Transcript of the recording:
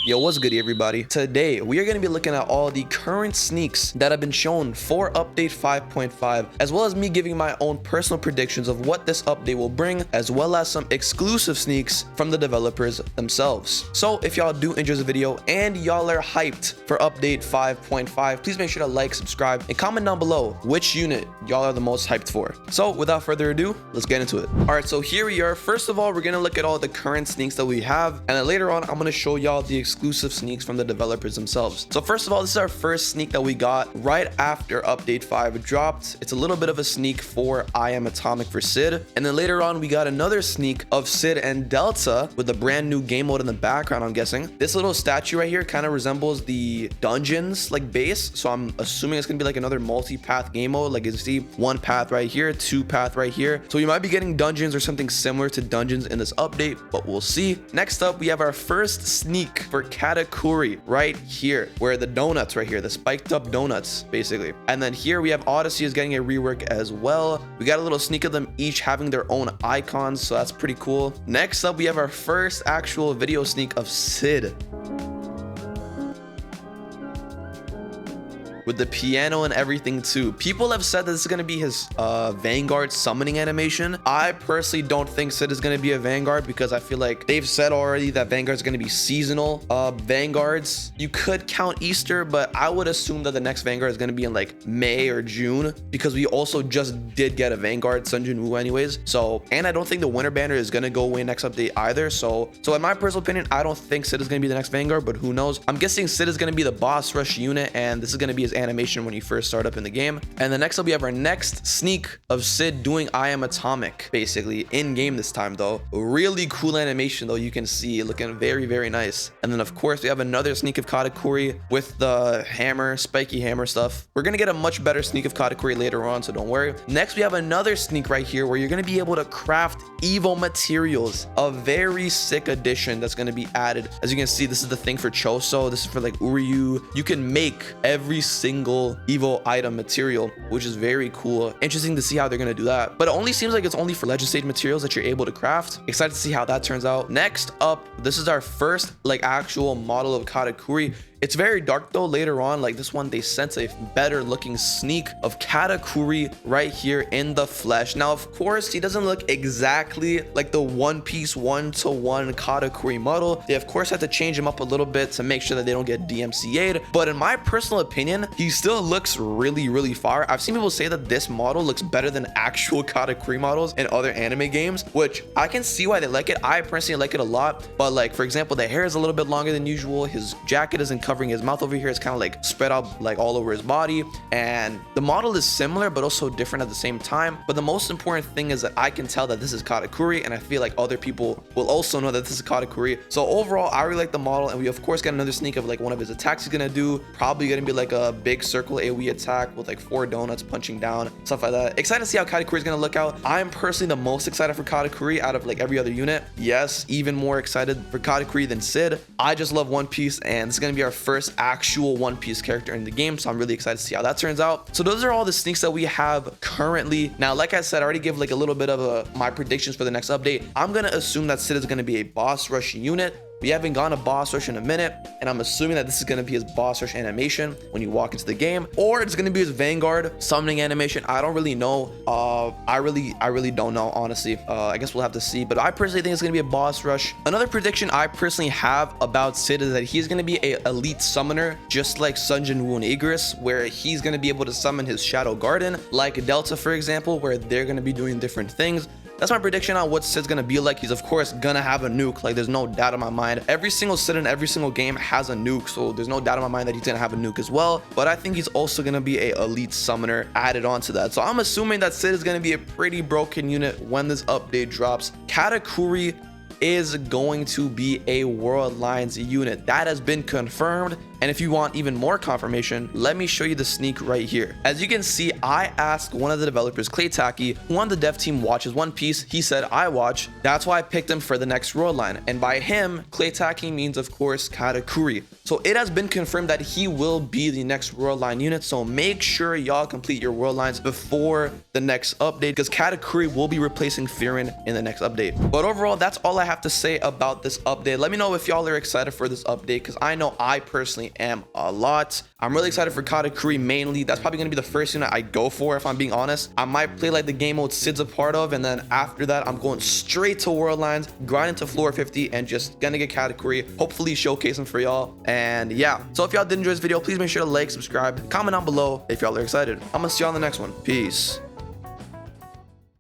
Yo, what's good everybody? Today we are going to be looking at all the current sneaks that have been shown for update 5.5, as well as me giving my own personal predictions of what this update will bring, as well as some exclusive sneaks from the developers themselves. So if y'all do enjoy the video and y'all are hyped for update 5.5, please make sure to like, subscribe, and comment down below which unit y'all are the most hyped for. So without further ado, let's get into it. All right, so here we are. First of all, we're going to look at all the current sneaks that we have, and then later on I'm going to show y'all the exclusive sneaks from the developers themselves. So first of all, this is our first sneak that we got right after update 5 dropped. It's a little bit of a sneak for I Am Atomic for Sid, and then later on we got another sneak of Sid and Delta with a brand new game mode in the background. I'm guessing this little statue right here kind of resembles the dungeons like base, so I'm assuming it's gonna be like another multi-path game mode. Like you see one path right here, two path right here, so you might be getting dungeons or something similar to dungeons in this update, but we'll see. Next up, we have our first sneak for Katakuri right here, where the donuts right here, the spiked up donuts basically. And then here we have Odyssey is getting a rework as well. We got a little sneak of them each having their own icons, so that's pretty cool. Next up, we have our first actual video sneak of Sid with the piano and everything too. People have said that this is going to be his Vanguard summoning animation. I personally don't think Sid is going to be a Vanguard, because I feel like they've said already that Vanguard is going to be seasonal Vanguards. You could count Easter, but I would assume that the next Vanguard is going to be in like May or June, because we also just did get a Vanguard Sun Jin Woo anyways. So, and I don't think the winter banner is going to go away next update either. So in my personal opinion, I don't think Sid is going to be the next Vanguard, but who knows? I'm guessing Sid is going to be the boss rush unit, and this is going to be his animation when you first start up in the game. And then next up, we have our next sneak of Sid doing I Am Atomic, basically in game this time though. Really cool animation though, you can see looking very nice. And then of course we have another sneak of Katakuri with the hammer, spiky hammer stuff. We're gonna get a much better sneak of Katakuri later on, so don't worry. Next, we have another sneak right here where you're gonna be able to craft Evo materials, a very sick addition that's gonna be added. As you can see, this is the thing for Choso, this is for like Uryu. You can make every single Evo item material, which is very cool. Interesting to see how they're gonna do that, but it only seems like it's only for legend stage materials that you're able to craft. Excited to see how that turns out. Next up, this is our first like actual model of Katakuri. It's very dark though. Later on, like this one, they sent a better looking sneak of Katakuri right here in the flesh. Now of course he doesn't look exactly like the One Piece 1-to-1 Katakuri model. They of course had to change him up a little bit to make sure that they don't get DMCA'd, but in my personal opinion, he still looks really fire. I've seen people say that this model looks better than actual Katakuri models in other anime games, which I can see why they like it. I personally like it a lot, but like for example, the hair is a little bit longer than usual. His jacket isn't covering his mouth over here. It's kind of like spread out like all over his body, and the model is similar but also different at the same time. But the most important thing is that I can tell that this is Katakuri, and I feel like other people will also know that this is Katakuri. So overall, I really like the model, and we of course get another sneak of like one of his attacks he's gonna do. Probably gonna be like a big circle AoE attack with like 4 donuts punching down, stuff like that. Excited to see how Katakuri is gonna look out. I'm personally the most excited for Katakuri out of like every other unit. Yes, even more excited for Katakuri than Sid. I just love One Piece, and this is gonna be our first actual One Piece character in the game, so I'm really excited to see how that turns out. So those are all the sneaks that we have currently. Now, like I said, I already gave like a little bit of my predictions for the next update. I'm gonna assume that Sid is gonna be a boss rush unit. We haven't gone a boss rush in a minute, and I'm assuming that this is going to be his boss rush animation when you walk into the game, or it's going to be his Vanguard summoning animation. I don't really know. I really don't know, honestly. I guess we'll have to see, but I personally think it's going to be a boss rush. Another prediction I personally have about Sid is that he's going to be a elite summoner, just like Sun Jin Woo and Igris, where he's going to be able to summon his Shadow Garden, like Delta, for example, where they're going to be doing different things. That's my prediction on what Sid's gonna be like. He's of course gonna have a nuke, like there's no doubt in my mind. Every single Sid in every single game has a nuke, so there's no doubt in my mind that he's gonna have a nuke as well. But I think he's also gonna be a elite summoner added onto that. So I'm assuming that Sid is gonna be a pretty broken unit when this update drops. Katakuri is going to be a World Lines unit. That has been confirmed. And if you want even more confirmation, let me show you the sneak right here. As you can see, I asked one of the developers, Katakuri, who on the dev team watches One Piece. He said, I watch. That's why I picked him for the next world line. And by him, Katakuri means, of course, Katakuri. So it has been confirmed that he will be the next world line unit. So make sure y'all complete your world lines before the next update, because Katakuri will be replacing Firin in the next update. But overall, that's all I have to say about this update. Let me know if y'all are excited for this update, because I know I personally am a lot. I'm really excited for Katakuri mainly. That's probably going to be the first unit I go for, if I'm being honest. I might play like the game mode Sid's a part of, and then after that, I'm going straight to world lines, grind into floor 50, and just gonna get Katakuri, hopefully showcase him for y'all. And yeah, so if y'all did enjoy this video, please make sure to like, subscribe, comment down below if y'all are excited. I'm gonna see y'all on the next one. Peace.